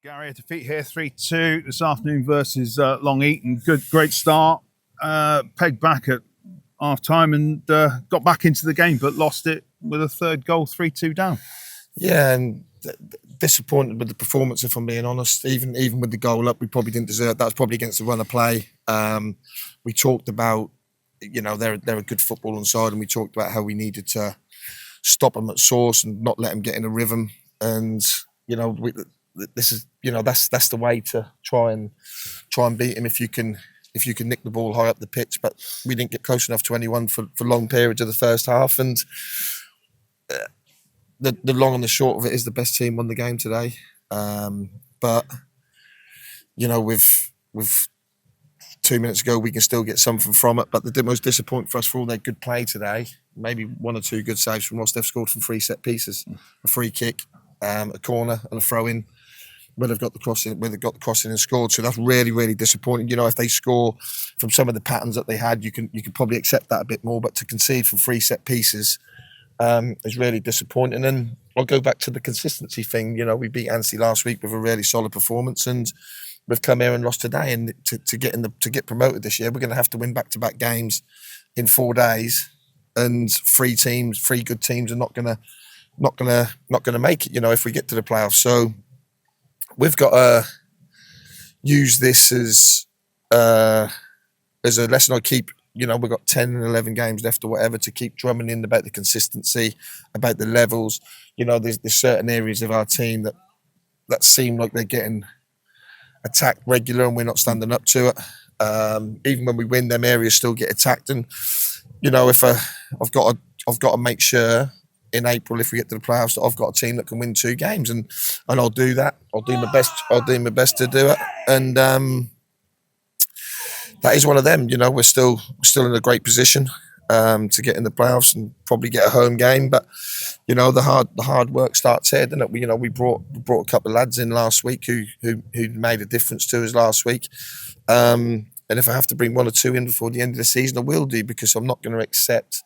Gary, a defeat here, 3-2 this afternoon versus Long Eaton. Great start. Pegged back at half-time and got back into the game, but lost it with a third goal, 3-2 down. Yeah, and disappointed with the performance, if I'm being honest. Even with the goal up, we probably didn't deserve that. Was probably against the run of play. We talked about, they're a good footballing side, and we talked about how we needed to stop them at source and not let them get in a rhythm. And this is that's the way to try and beat him if you can nick the ball high up the pitch. But we didn't get close enough to anyone for long periods of the first half. And the long and the short of it is the best team won the game today. But with 2 minutes ago, we can still get something from it. But the most disappointing for us for all their good play today, maybe one or two good saves from Ross. They've scored from 3 set pieces, a free kick, a corner, and a throw in. Where they've got the crossing, and scored. So that's really, really disappointing. If they score from some of the patterns that they had, you can probably accept that a bit more. But to concede from 3 set pieces is really disappointing. And I'll go back to the consistency thing. We beat Anstey last week with a really solid performance, and we've come here and lost today. And to get promoted this year, we're going to have to win back-to-back games in 4 days. And 3 good teams are not going to make it. If we get to the playoffs, so. We've got to use this as a lesson I keep. We've got 10 and 11 games left or whatever to keep drumming in about the consistency, about the levels. There's certain areas of our team that seem like they're getting attacked regular and we're not standing up to it. Even when we win, them areas still get attacked. And if I've got to make sure. In April, if we get to the playoffs, I've got a team that can win 2 games, and I'll do that. I'll do my best. I'll do my best to do it, and that is one of them. We're still in a great position to get in the playoffs and probably get a home game. But the hard work starts here, doesn't it? We brought a couple of lads in last week who made a difference to us last week. And if I have to bring 1 or 2 in before the end of the season, I will do, because I'm not going to accept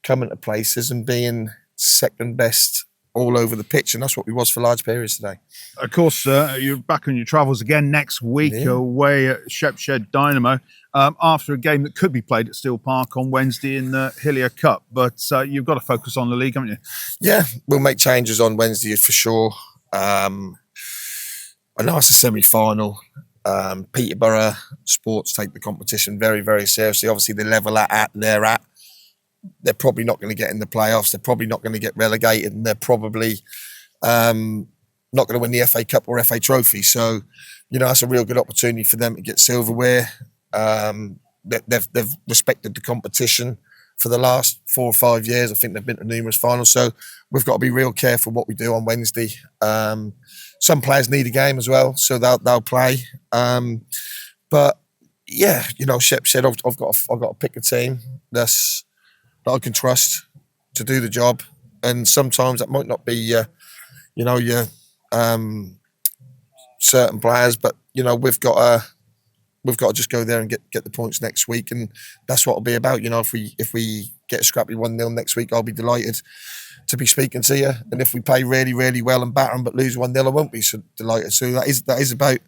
coming to places and being second best all over the pitch, and that's what we was for large periods today. Of course, you're back on your travels again next week, away at Shepshed Dynamo, after a game that could be played at Steel Park on Wednesday in the Hillier Cup. But you've got to focus on the league, haven't you? Yeah, we'll make changes on Wednesday for sure. I know it's a semi-final. Peterborough Sports take the competition very, very seriously. Obviously, the level they're probably not going to get in the playoffs. They're probably not going to get relegated, and they're probably not going to win the FA Cup or FA Trophy. So, that's a real good opportunity for them to get silverware. They've respected the competition for the last 4 or 5 years. I think they've been to numerous finals. So we've got to be real careful what we do on Wednesday. Some players need a game as well, so they'll play. But yeah, Shep said I've got to pick a team that I can trust to do the job, and sometimes that might not be your certain players, but we've got to just go there and get the points next week, and that's what it'll be about. If we get a scrappy 1-0 next week, I'll be delighted to be speaking to you, and if we play really, really well and batter them but lose 1-0, I won't be so delighted. So that is about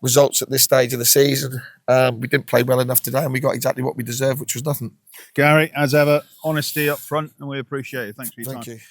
results at this stage of the season. We didn't play well enough today, and we got exactly what we deserved, which was nothing. Gary, as ever, honesty up front, and we appreciate it. Thanks for your time. Thank you.